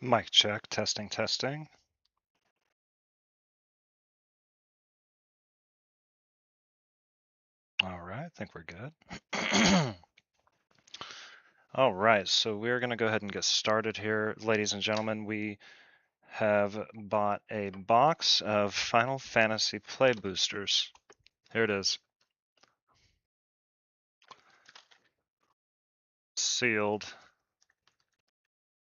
Mic check, testing, testing. All right, I think we're good. All right, so we're going to go ahead and get started here. Ladies and gentlemen, we have bought a box of Final Fantasy Play Boosters. Here it is. Sealed.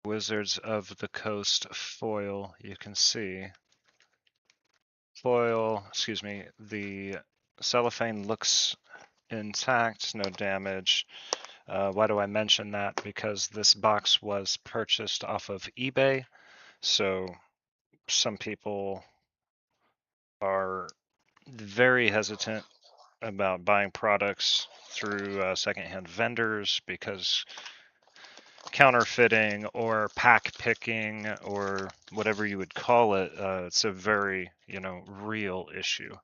Wizards of the Coast foil, you can see. Foil, excuse me, the cellophane looks intact, no damage. Why do I mention that? Because this box was purchased off of eBay, so some people are very hesitant about buying products through secondhand vendors because counterfeiting or pack picking or whatever you would call it, it's a very, real issue.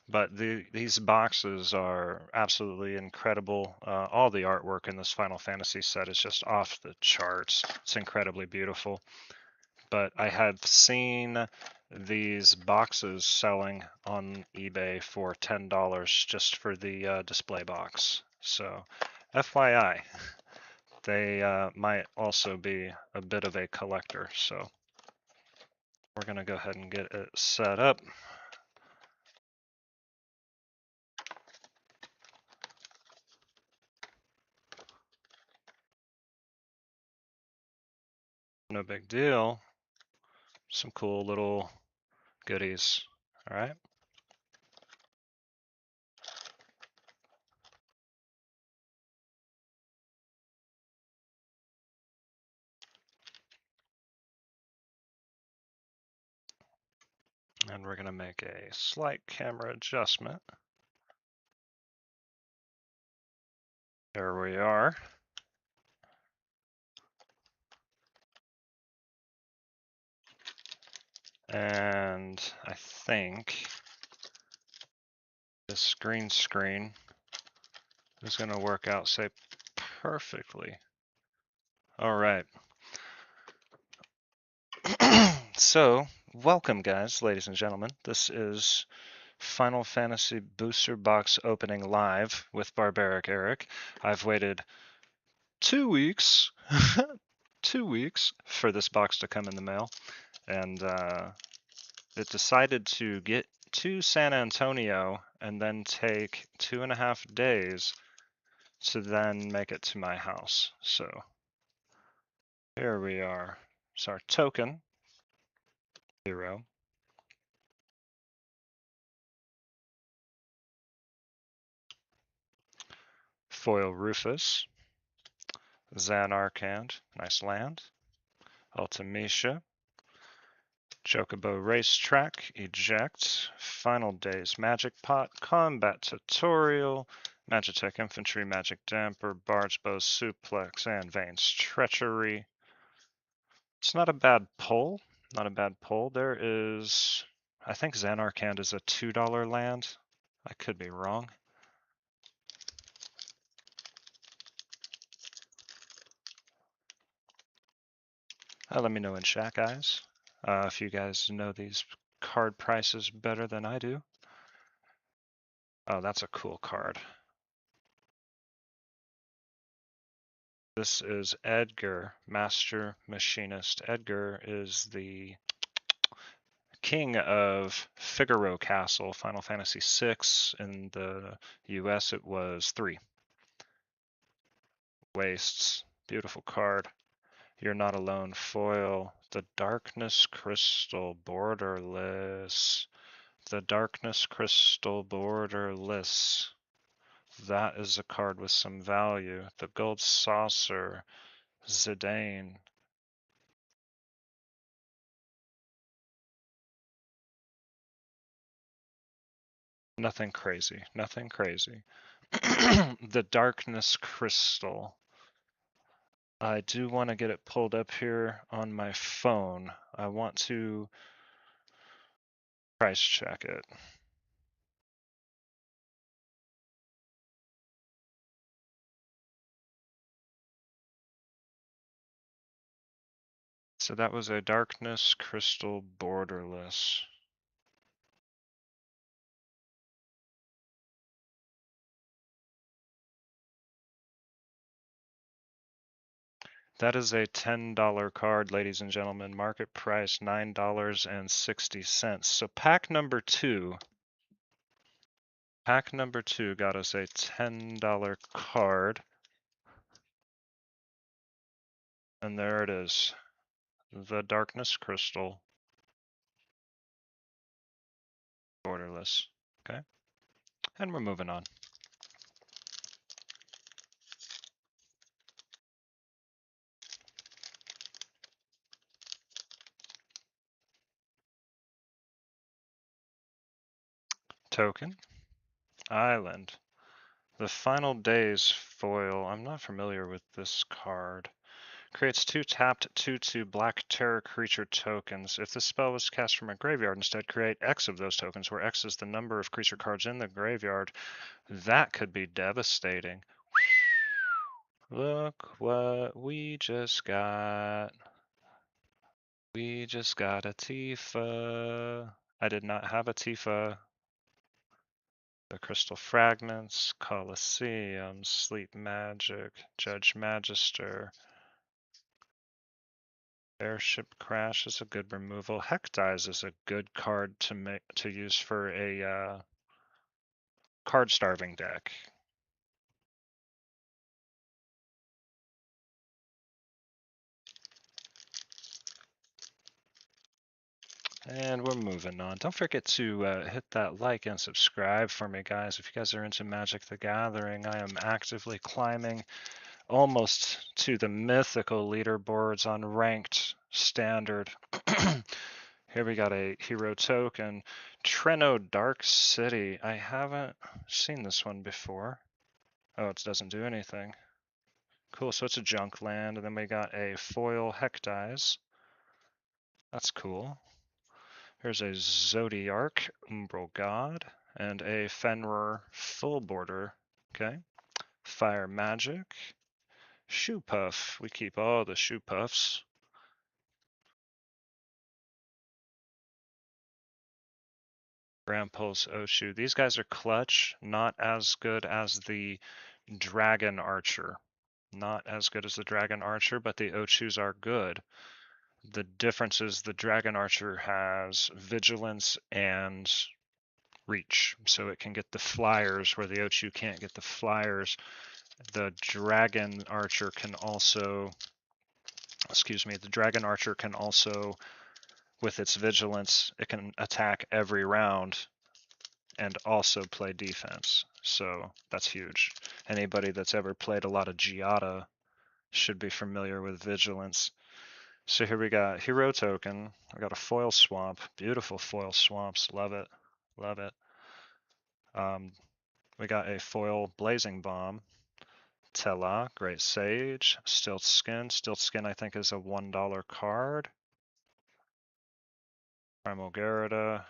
But these boxes are absolutely incredible. All the artwork in this Final Fantasy set is just off the charts. It's incredibly beautiful. But I have seen these boxes selling on eBay for $10 just for the display box. So, FYI, they might also be a bit of a collector. So, we're going to go ahead and get it set up. No big deal. Some cool little goodies. All right. And we're going to make a slight camera adjustment. There we are. And I think this green screen is going to work out, say, perfectly. All right. So, welcome, guys, ladies and gentlemen. This is Final Fantasy Booster Box Opening Live with Barbaric Eric. I've waited 2 weeks, 2 weeks for this box to come in the mail, and it decided to get to San Antonio and then take 2.5 days to then make it to my house. So here we are. It's our token, 0. Foil Rufus, Zanarkand, nice land, Ultimecia, Chocobo Racetrack, Eject, Final Days Magic Pot, Combat Tutorial, Magitech Infantry, Magic Damper, Bard's Bow Suplex, and Vane's Treachery. It's not a bad pull. Not a bad pull. There is, I think Zanarkand is a $2 land. I could be wrong. Let me know in chat, guys, if you guys know these card prices better than I do. Oh, that's a cool card. This is Edgar, Master Machinist. Edgar is the king of Figaro Castle, Final Fantasy VI. In the US, it was 3. Wastes. Beautiful card. You're Not Alone foil. The Darkness Crystal borderless. The Darkness Crystal borderless. That is a card with some value. The Gold Saucer. Zidane. Nothing crazy. Nothing crazy. The Darkness Crystal. I do want to get it pulled up here on my phone. I want to price check it. So that was a Darkness Crystal Borderless. That is a $10 card, ladies and gentlemen. Market price $9.60. So pack number two got us a $10 card. And there it is. The Darkness Crystal Borderless. Okay. And we're moving on. Token. Island. The Final Days foil. I'm not familiar with this card. Creates 2 tapped 2/2 black terror creature tokens. If this spell was cast from a graveyard, instead create X of those tokens, where X is the number of creature cards in the graveyard. That could be devastating. Look what we just got. We just got a Tifa. I did not have a Tifa. The Crystal Fragments, Colosseum, Sleep Magic, Judge Magister. Airship Crash is a good removal. Heck Dies is a good card to use for a card starving deck. And we're moving on. Don't forget to hit that like and subscribe for me, guys. If you guys are into Magic the Gathering, I am actively climbing almost to the mythical leaderboards on ranked standard. Here we got a hero token. Treno Dark City. I haven't seen this one before. Oh, it doesn't do anything. Cool, so it's a junk land, and then we got a foil Heck Dies. That's cool. Here's a Zodiarch, Umbral God, and a Fenrir Full Border. Okay. Fire Magic. Shoe Puff. We keep all the Shoe Puffs. Grampulse Oshu. These guys are clutch, not as good as the Dragon Archer. Not as good as the Dragon Archer, but the Oshus are good. The difference is the Dragon Archer has vigilance and reach, so it can get the flyers where the Ochu can't get the flyers. The Dragon Archer can also, the Dragon Archer can also, with its vigilance, it can attack every round and also play defense. So that's huge. Anybody that's ever played a lot of Giada should be familiar with vigilance. So here we got hero token. I got a foil swamp. Beautiful foil swamps. Love it. Love it. We got a foil blazing bomb. Tela, Great Sage, Stilt Skin. Stilt Skin I think is a $1 card. Primal Garada,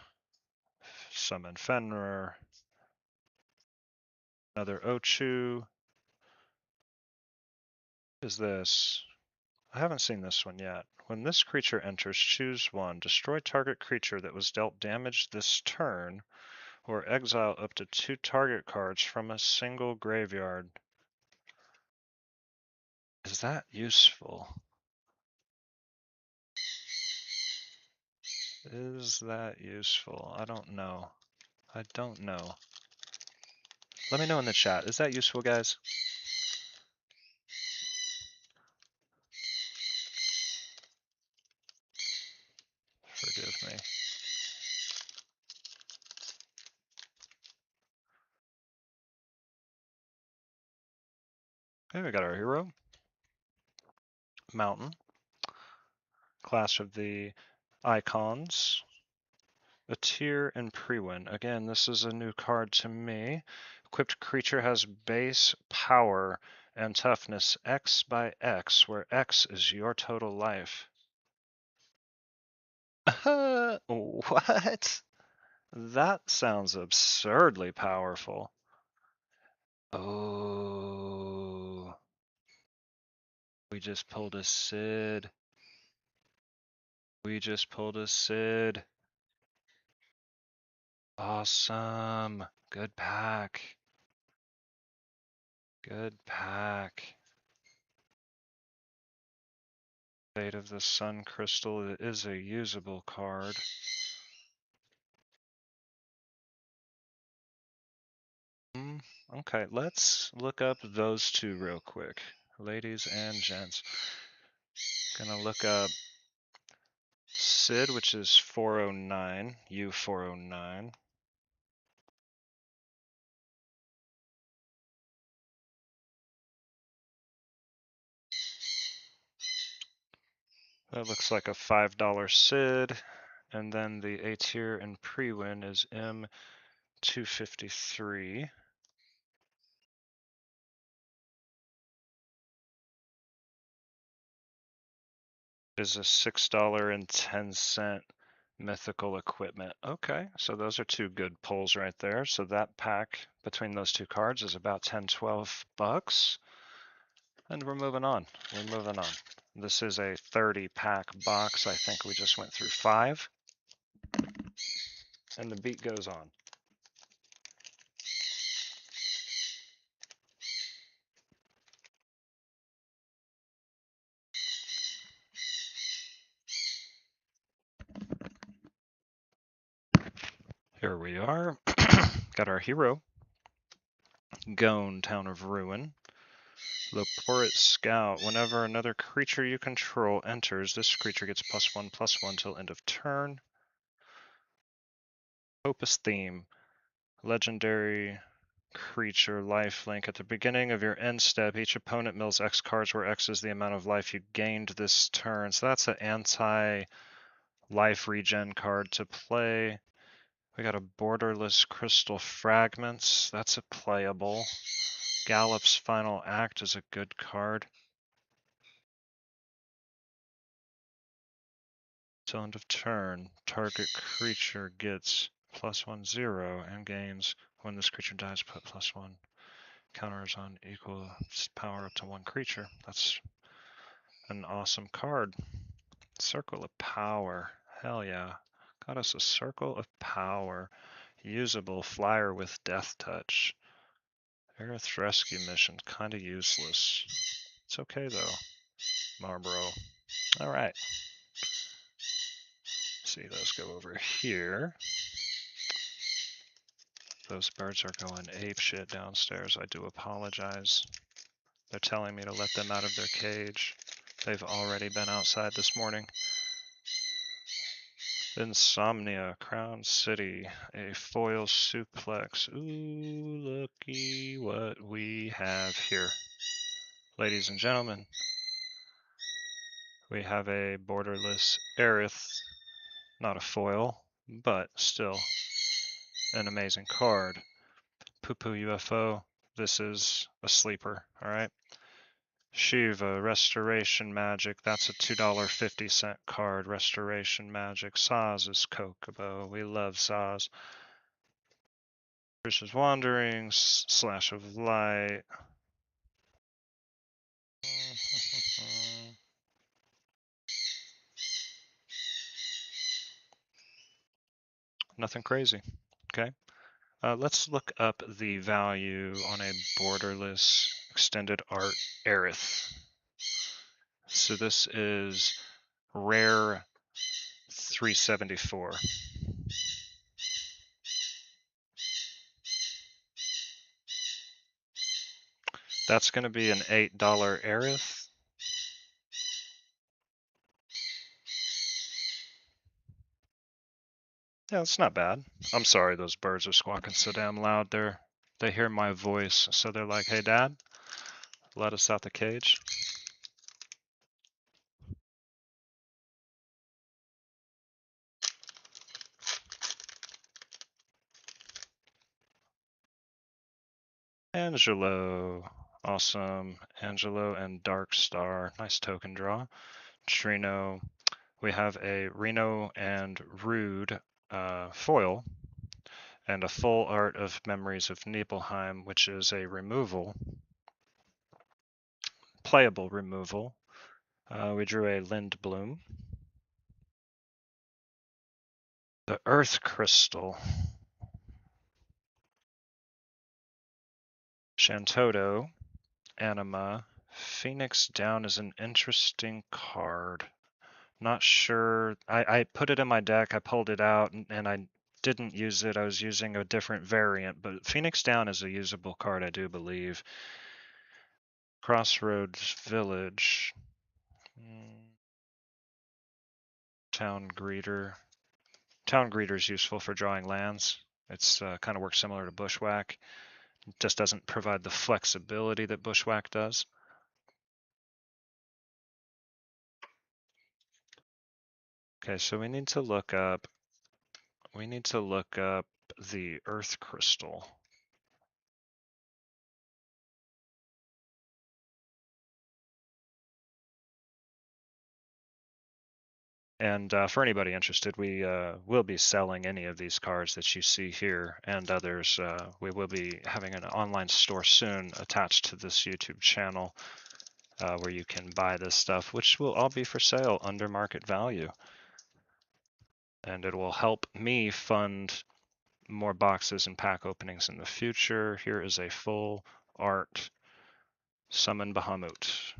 Summon Fenrir, another Ochu. What is this? I haven't seen this one yet. When this creature enters, choose one. Destroy target creature that was dealt damage this turn, or exile up to 2 target cards from a single graveyard. Is that useful? Is that useful? I don't know. I don't know. Let me know in the chat. Is that useful, guys? Forgive me. Okay, we got our hero. Mountain. Clash of the Icons. A tier and Prewin. Again, this is a new card to me. Equipped creature has base power and toughness X by X, where X is your total life. What? That sounds absurdly powerful. Oh. We just pulled a Sid. We just pulled a Sid. Awesome. Good pack. Good pack. Fate of the Sun Crystal is a usable card. Okay, let's look up those two real quick. Ladies and gents. Gonna look up Sid, which is 409, U409. That looks like a $5 Sid. And then the A tier and pre-win is M253. Is a $6.10 mythical equipment. Okay, so those are two good pulls right there. So that pack between those two cards is about 10, 12 bucks. And we're moving on. We're moving on. This is a 30 pack box. I think we just went through 5. And the beat goes on. Here we are. Got our hero. Gone, Town of Ruin. Leporit Scout. Whenever another creature you control enters, this creature gets +1/+1 till end of turn. Opus theme. Legendary creature lifelink. At the beginning of your end step, each opponent mills X cards, where X is the amount of life you gained this turn. So that's an anti-life regen card to play. We got a Borderless Crystal Fragments. That's a playable. Gallop's Final Act is a good card. Till end of turn, target creature gets +1/0 and gains. When this creature dies, put +1. Counters on equal power up to 1 creature. That's an awesome card. Circle of Power. Hell yeah. Got us a Circle of Power. Usable flyer with Death Touch. Aerith Rescue Mission, kind of useless. It's okay though. Marlboro. Alright. See those go over here. Those birds are going apeshit downstairs. I do apologize. They're telling me to let them out of their cage. They've already been outside this morning. Insomnia, Crown City, a foil suplex. Ooh, looky what we have here. Ladies and gentlemen, we have a borderless Aerith, not a foil, but still an amazing card. Poo Poo UFO, this is a sleeper, alright? Shiva, Restoration Magic, that's a $2.50 card, Restoration Magic. Saz is Kokobo, we love Saz. Krishna's Wanderings, Slash of Light. Nothing crazy, okay? Let's look up the value on a borderless extended art Aerith. So this is rare 374. That's going to be an $8 Aerith. Yeah, it's not bad. I'm sorry those birds are squawking so damn loud. They hear my voice, so they're like, "Hey, Dad, let us out the cage." Angelo, awesome. Angelo and Dark Star, nice token draw. Trino, we have a Reno and Rude foil, and a full art of Memories of Nibelheim, which is a removal, playable removal. We drew a Lindblom. The Earth Crystal. Shantoto, Anima. Phoenix Down is an interesting card. Not sure. I put it in my deck, I pulled it out, and I didn't use it. I was using a different variant, but Phoenix Down is a usable card, I do believe. Crossroads Village. Town Greeter. Town Greeter is useful for drawing lands. It's kind of works similar to Bushwhack. It just doesn't provide the flexibility that Bushwhack does. Okay, so we need to look up the Earth Crystal. And for anybody interested, we will be selling any of these cards that you see here and others. We will be having an online store soon attached to this YouTube channel where you can buy this stuff, which will all be for sale under market value. And it will help me fund more boxes and pack openings in the future. Here is a full art Summon Bahamut.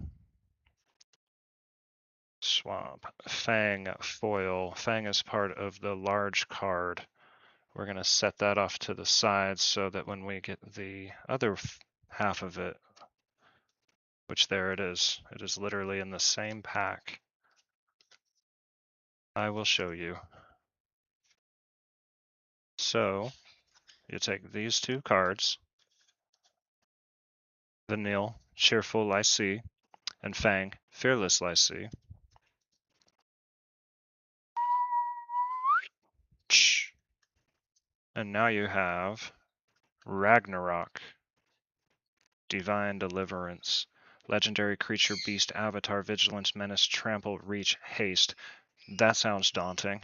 Swamp. Fang foil. Fang is part of the large card. We're going to set that off to the side so that when we get the other half of it, which there it is literally in the same pack. I will show you. So you take these two cards, Vanille, Cheerful Lycee, and Fang, Fearless Lycee. And now you have Ragnarok, Divine Deliverance, Legendary Creature, Beast, Avatar, Vigilance, Menace, Trample, Reach, Haste. That sounds daunting.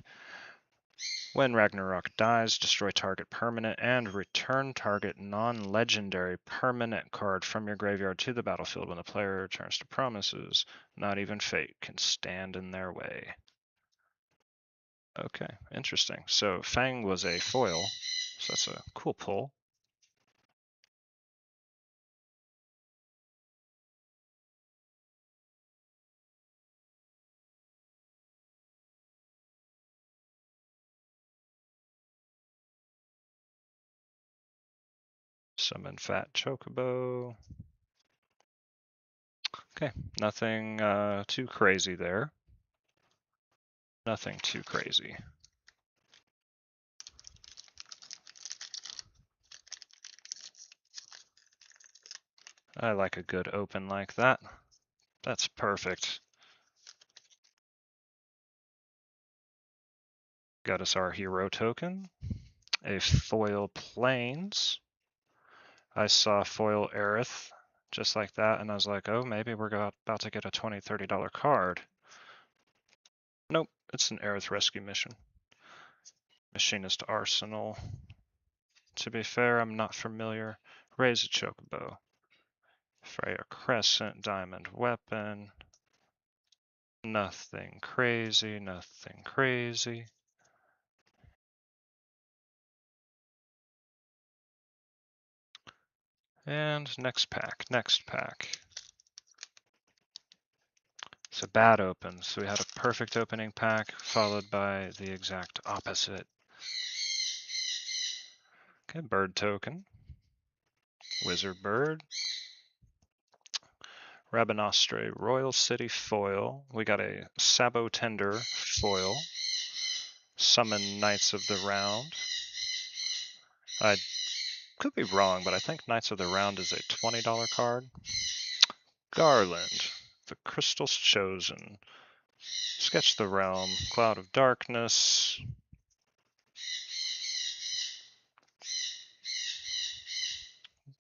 When Ragnarok dies, destroy target permanent and return target non-legendary permanent card from your graveyard to the battlefield. When the player returns to Promises, not even Fate can stand in their way. Okay, interesting. So Fang was a foil, so that's a cool pull. Summon Fat Chocobo. Okay, nothing too crazy there. Nothing too crazy. I like a good open like that. That's perfect. Got us our hero token. A foil Plains. I saw foil Aerith just like that, and I was like, oh, maybe we're about to get a $20, $30 card. Nope, it's an Aerith rescue mission. Machinist Arsenal. To be fair, I'm not familiar. Raise a Chocobo. Freya Crescent, Diamond Weapon. Nothing crazy, nothing crazy. And next pack, next pack. So bad open. So we had a perfect opening pack followed by the exact opposite. Okay, bird token. Wizard bird. Rabanastre Royal City foil. We got a Sabo Tender foil. Summon Knights of the Round. I could be wrong, but I think Knights of the Round is a $20 card. Garland. The Crystal's Chosen. Sketch the Realm. Cloud of Darkness.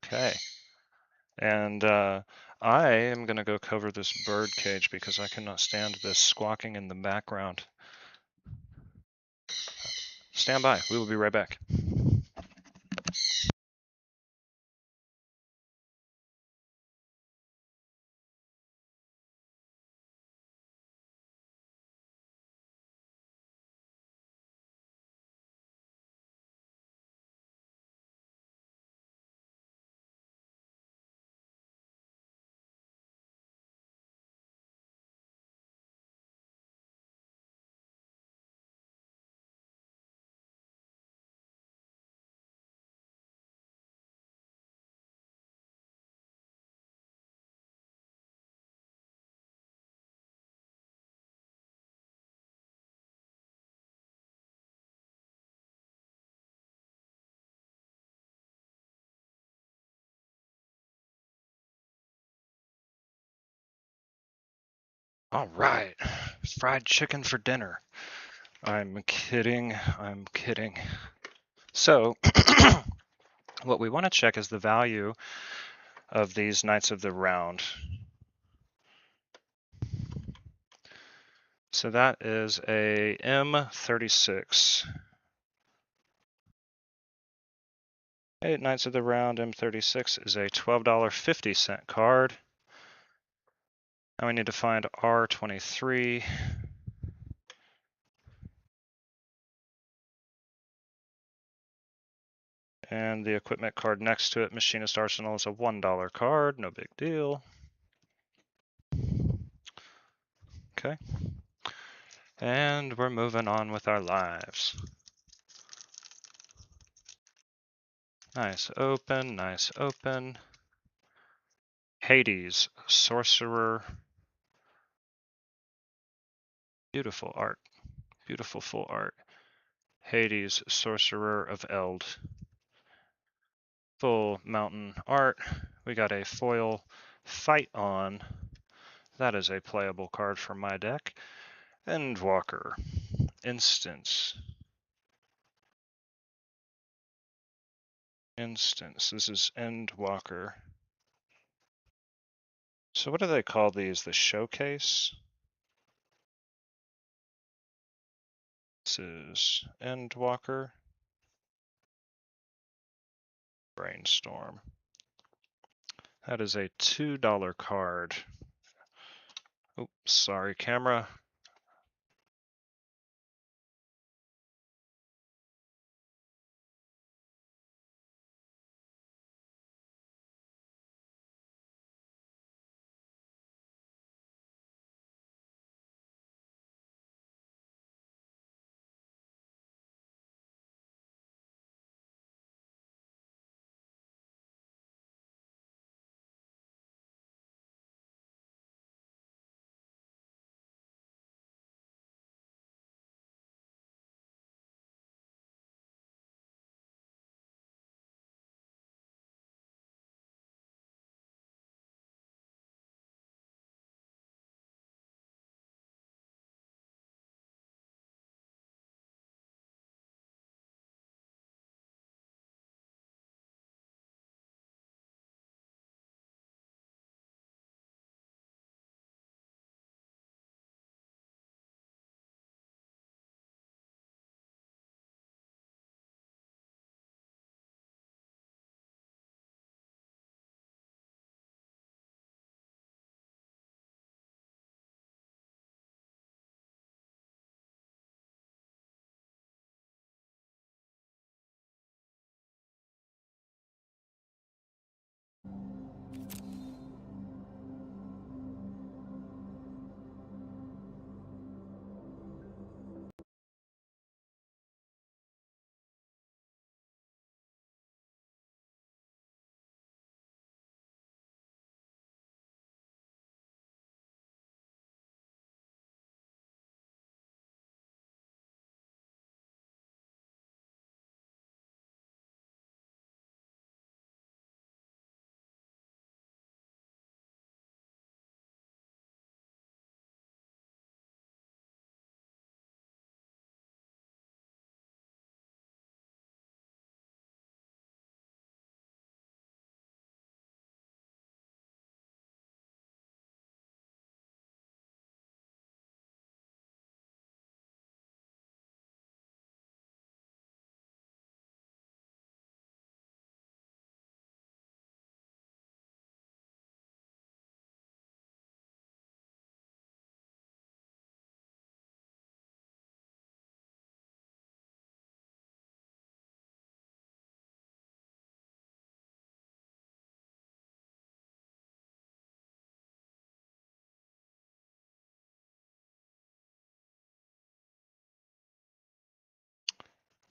Okay. And I am going to go cover this bird cage because I cannot stand this squawking in the background. Stand by. We will be right back. All right, fried chicken for dinner. I'm kidding. I'm kidding. So, what we want to check is the value of these Knights of the Round. So that is a M36. Hey, Knights of the Round M36 is a $12.50 card. Now we need to find R23. And the equipment card next to it, Machinist Arsenal, is a $1 card, no big deal. Okay. And we're moving on with our lives. Nice open, nice open. Hades, Sorcerer. Beautiful art. Beautiful full art. Hades, Sorcerer of Eld. Full mountain art. We got a foil Fight On. That is a playable card from my deck. Endwalker. Instance. Instance. This is Endwalker. So what do they call these? The showcase? This is Endwalker. Brainstorm. That is a $2 card. Oops, sorry, camera.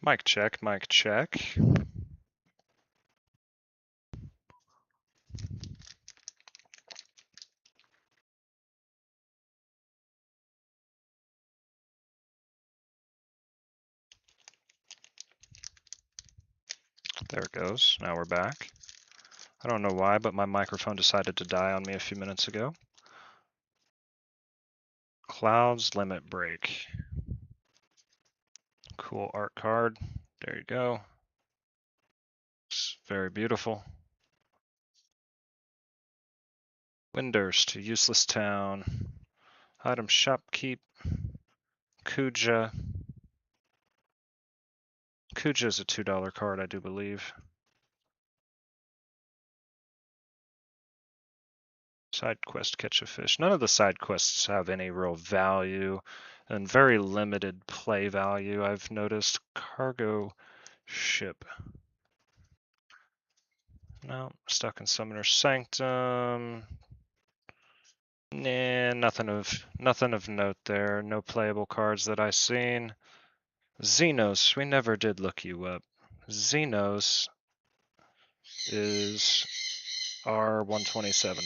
Mic check, mic check. There it goes. Now we're back. I don't know why, but my microphone decided to die on me a few minutes ago. Clouds Limit Break. Cool art card. There you go. It's very beautiful. Winders to Useless Town. Item Shopkeep. Kuja. Kuja is a $2 card, I do believe. Side quest, catch a fish. None of the side quests have any real value and very limited play value. I've noticed cargo ship. No, stuck in Summoner's Sanctum. Nah, nothing of note there. No playable cards that I seen. Xenos, we never did look you up. Xenos is R127.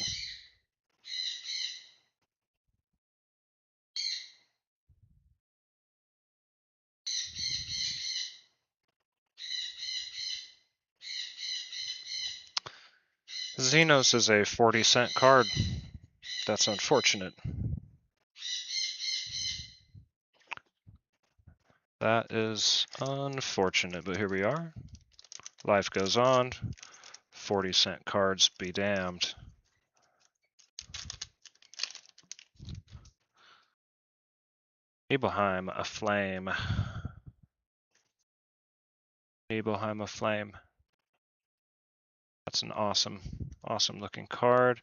Xenos is a 40-cent card. That's unfortunate. That is unfortunate, but here we are. Life goes on. 40-cent cards be damned. Nibelheim Aflame. Nibelheim Aflame. That's an awesome looking card.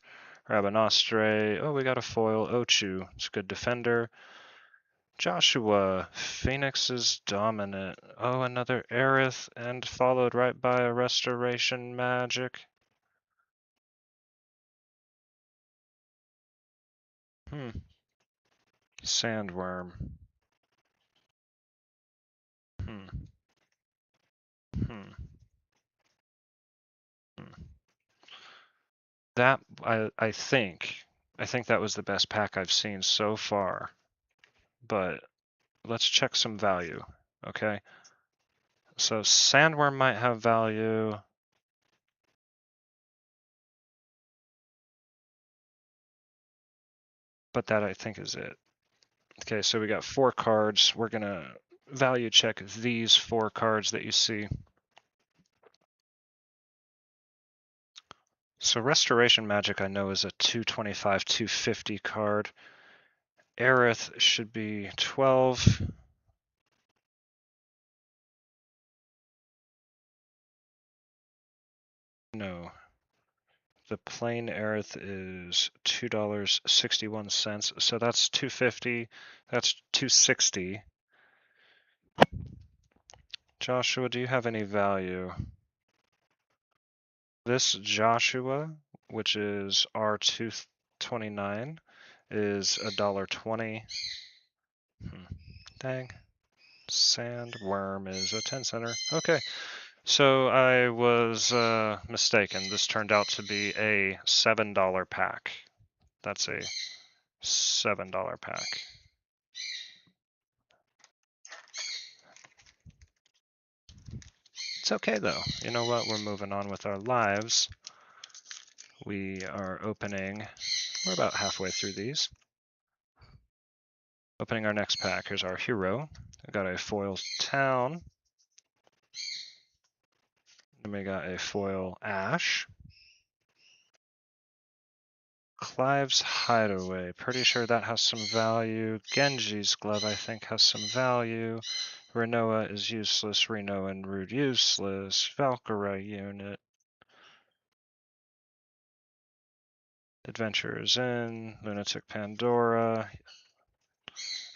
Rabanastre. Oh, we got a foil. Ochu. It's a good defender. Joshua. Phoenix is dominant. Oh, another Aerith, and followed right by a Restoration Magic. Sandworm. Hmm. Hmm. Hmm. That I think that was the best pack I've seen so far. But let's check some value. Okay. So Sandworm might have value. But that I think is it. Okay, so we got 4 cards. We're gonna value check these 4 cards that you see. So Restoration Magic I know is a 225, 250 card. Aerith should be 12. No. The plain Aerith is $2.61. So that's 250. That's 260. Joshua, do you have any value? This Joshua, which is R229, is $1.20. Dang. Sandworm is a 10 center. Okay. So I was mistaken. This turned out to be a $7 pack. That's a $7 pack. It's okay though. You know what? We're moving on with our lives. We are opening, we're about halfway through these. Opening our next pack. Here's our hero. We got a foil town. Then we got a foil ash. Clive's Hideaway. Pretty sure that has some value. Genji's Glove, I think, has some value. Renoa is useless. Reno and Rude useless. Valkyrie unit. Adventurers in. Lunatic Pandora.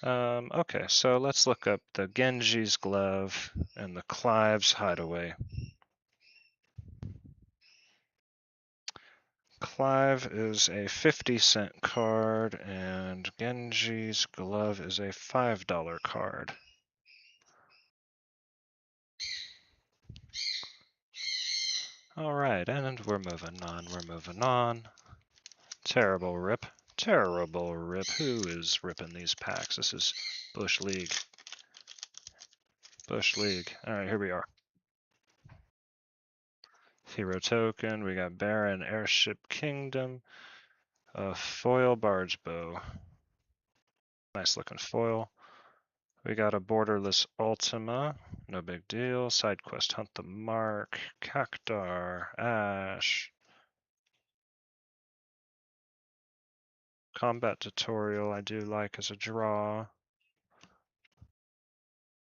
Okay, so let's look up the Genji's Glove and the Clive's Hideaway. Clive is a 50-cent card, and Genji's Glove is a $5 card. Alright, and we're moving on. Terrible rip. Terrible rip. Who is ripping these packs? This is Bush League. Bush League. Alright, here we are. Hero token. We got Baron Airship Kingdom. A foil Bard's Bow. Nice looking foil. We got a borderless Ultima, no big deal. Side quest, hunt the mark, Cactar, Ash. Combat tutorial I do like as a draw.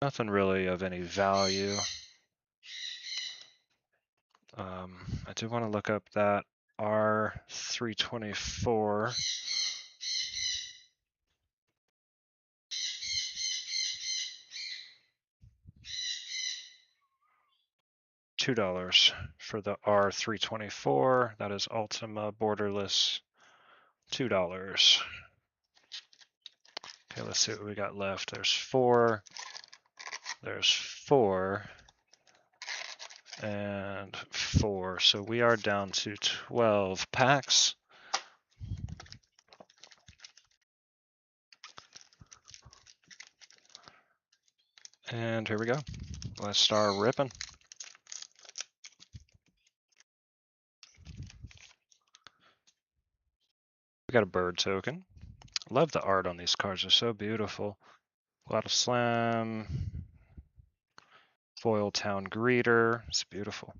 Nothing really of any value. I do want to look up that R324. $2 for the R324. That is Ultima borderless. $2. Okay, let's see what we got left. There's 4. There's 4. And 4. So we are down to 12 packs. And here we go. Let's start ripping. We got a bird token. Love the art on these cards. They're so beautiful. A lot of slam. Foil town greeter. It's beautiful.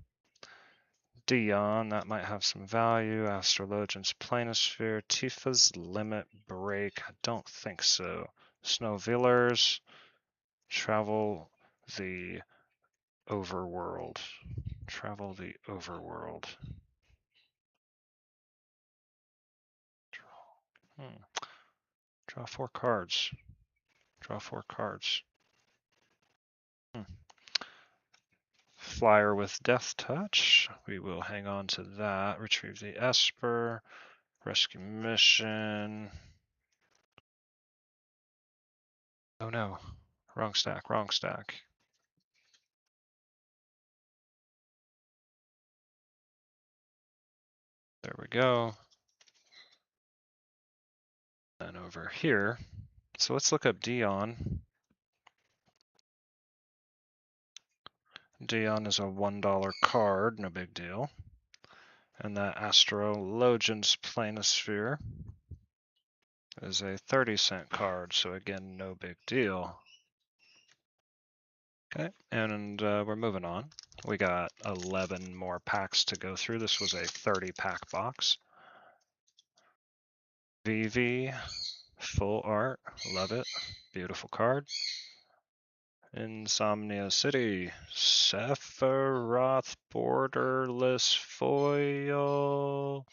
Dion, that might have some value. Astrologian's Planisphere. Tifa's Limit Break. I don't think so. Snowvillers. Travel the Overworld. Travel the Overworld. Draw 4 cards. Draw 4 cards. Flyer with Death Touch. We will hang on to that. Retrieve the Esper. Rescue mission. Oh no. Wrong stack, wrong stack. There we go. And over here. So let's look up Dion. Dion is a $1 card, no big deal. And that Astrologian's Planisphere is a 30-cent card, so again, no big deal. Okay, and we're moving on. We got 11 more packs to go through. This was a 30-pack box. VV, full art, love it. Beautiful card. Insomnia City, Sephiroth borderless foil.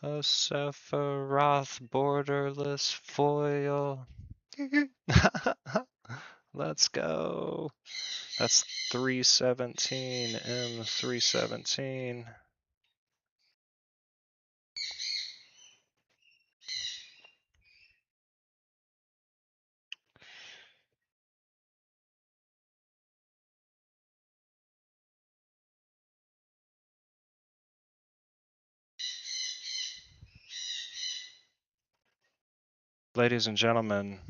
A Sephiroth borderless foil. Let's go. That's 317, M317. Ladies and gentlemen,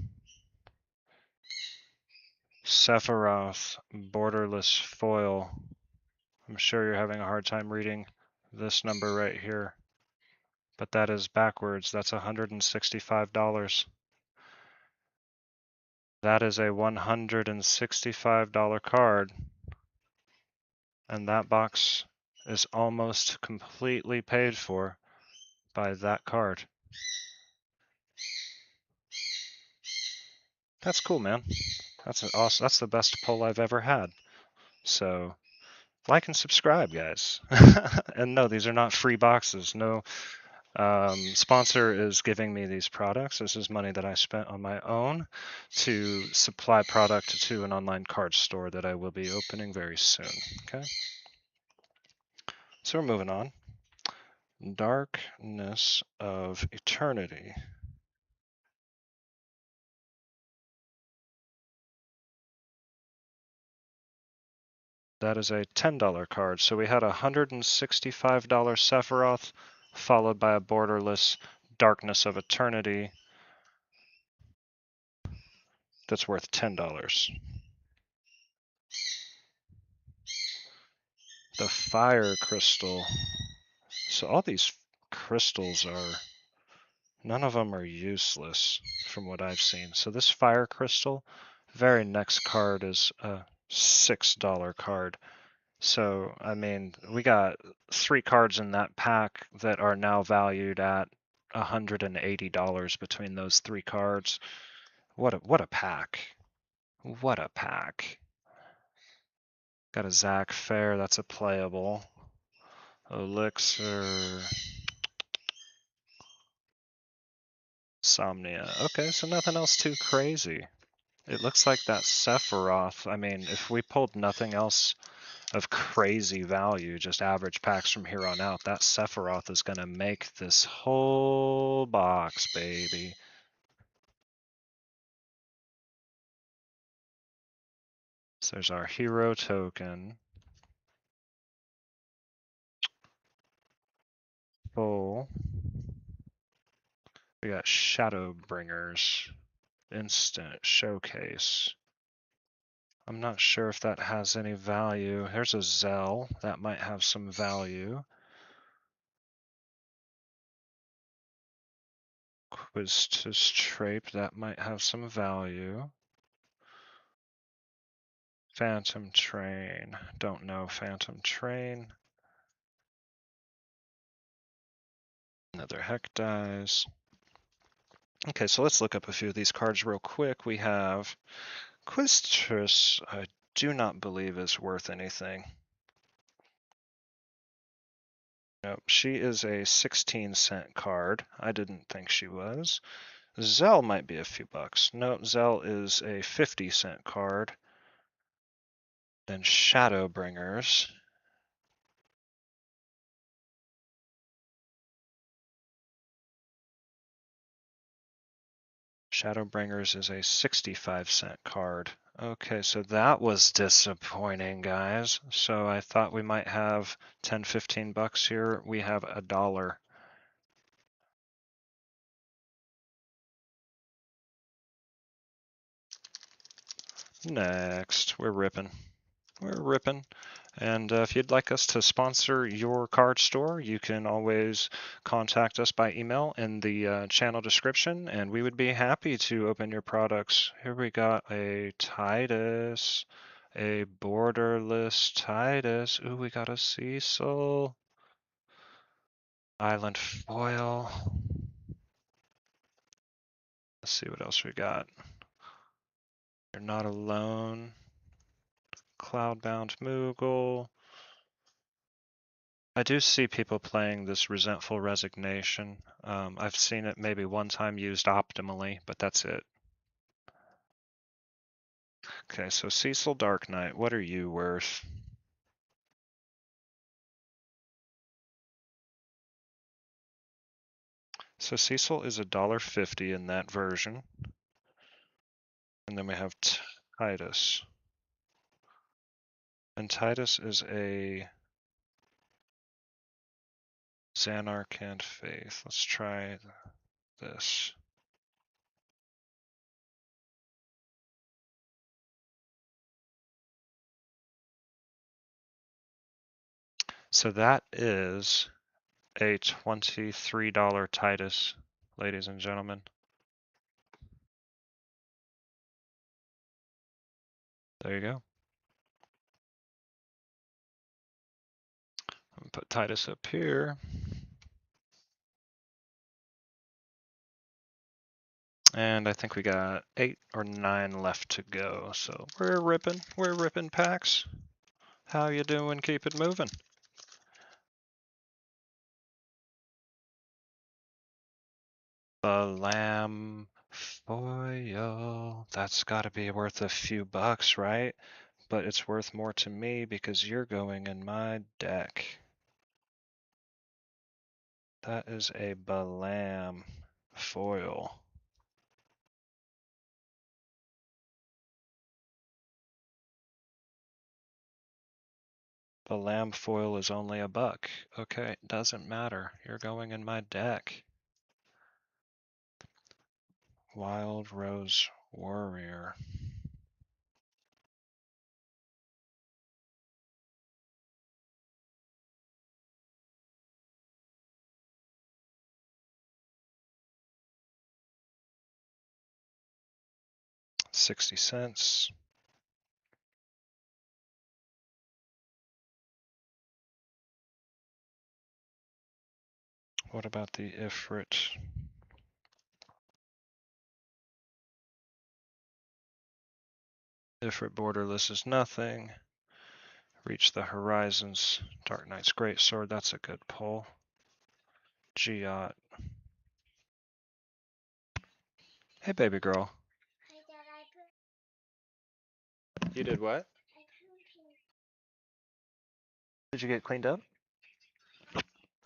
Sephiroth borderless foil. I'm sure you're having a hard time reading this number right here, but that is backwards. That's $165. That is a $165 card, and that box is almost completely paid for by that card. That's cool, man. That's awesome. That's the best pull I've ever had. So like and subscribe, guys. And no, these are not free boxes. No sponsor is giving me these products. This is money that I spent on my own to supply product to an online card store that I will be opening very soon. Okay. So we're moving on. Darkness of Eternity. That is a $10 card. So we had a $165 Sephiroth, followed by a borderless Darkness of Eternity that's worth $10. The Fire Crystal. So all these crystals are None of them are useless from what I've seen. So this fire crystal, very next card is a $6 card. So, I mean, we got 3 cards in that pack that are now valued at $180 between those 3 cards. What a pack. What a pack. Got a Zach Fair, that's a playable. Elixir. Somnia. Okay, so nothing else too crazy. It looks like that Sephiroth, I mean, if we pulled nothing else of crazy value, just average packs from here on out, that Sephiroth is going to make this whole box, baby. So there's our hero token. Full. We got Shadowbringers. Instant showcase. I'm not sure if that has any value. Here's a Zell. That might have some value. Quistis Trape. That might have some value. Phantom Train. Don't know Phantom Train. Another Heck Dies. Okay, so let's look up a few of these cards real quick. We have Quistis. I do not believe is worth anything. Nope, she is a 16-cent card. I didn't think she was. Zell might be a few bucks. No, Zell is a 50-cent card. Then Shadowbringers. Shadowbringers is a 65-cent card. Okay, so that was disappointing, guys. So I thought we might have 10, 15 bucks here. We have $1. Next, we're ripping. We're ripping. And if you'd like us to sponsor your card store, you can always contact us by email in the channel description, and we would be happy to open your products. Here we got a Titus, a borderless Titus. Ooh, we got a Cecil. Island foil. Let's see what else we got. You're not alone. Cloudbound Moogle. I do see people playing this Resentful Resignation. I've seen it maybe one time used optimally, but that's it. Okay, so Cecil Dark Knight, what are you worth? So Cecil is $1.50 in that version. And then we have Titus. And Titus is a Xanarch and Faith. Let's try this. So that is a $23 Titus, ladies and gentlemen. There you go. I'm gonna put Titus up here. And I think we got 8 or 9 left to go. So we're ripping packs. How you doing? Keep it moving. The lamb foil. That's gotta be worth a few bucks, right? But it's worth more to me because you're going in my deck. That is a Balam foil. Balam foil is only $1. Okay, doesn't matter. You're going in my deck. Wild Rose Warrior. 60 cents. What about the Ifrit? Ifrit borderless is nothing. Reach the horizons. Dark Knight's Greatsword, that's a good pull. Giot. Hey, baby girl. You did what? Did you get cleaned up?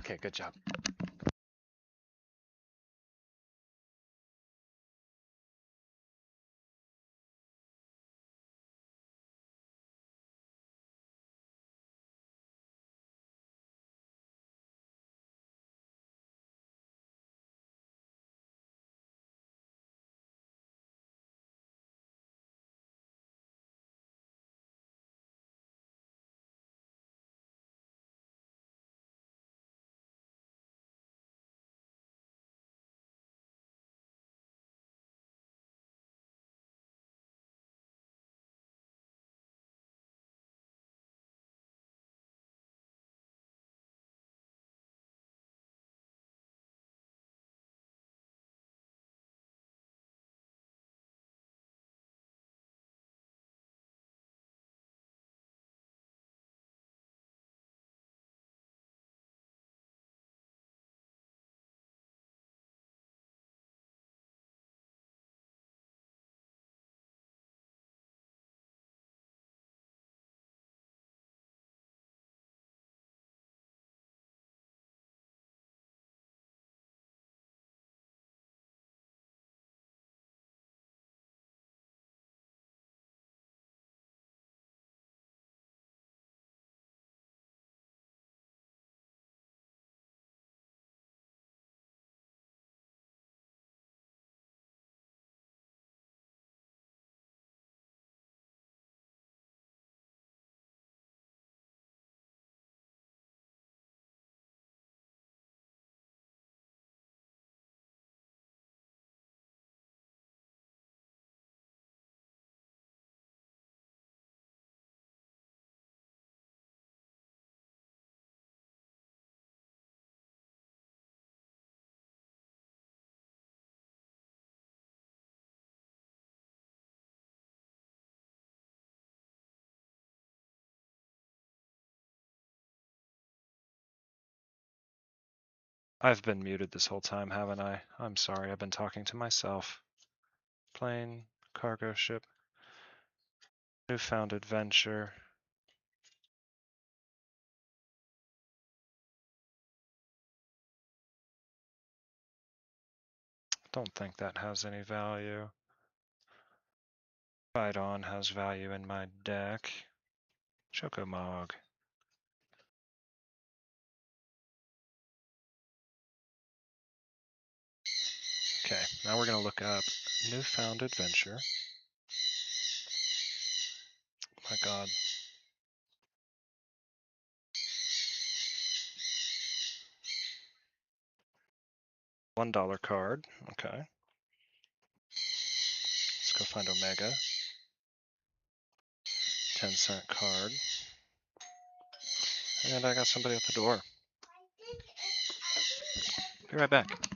Okay, good job. I've been muted this whole time, haven't I? I'm sorry, I've been talking to myself. Plane, cargo ship, newfound adventure. Don't think that has any value. Fight on has value in my deck. Chocomog. Okay, now we're gonna look up newfound adventure. My god. $1 card. Okay. Let's go find Omega. 10-cent card. And I got somebody at the door. Be right back.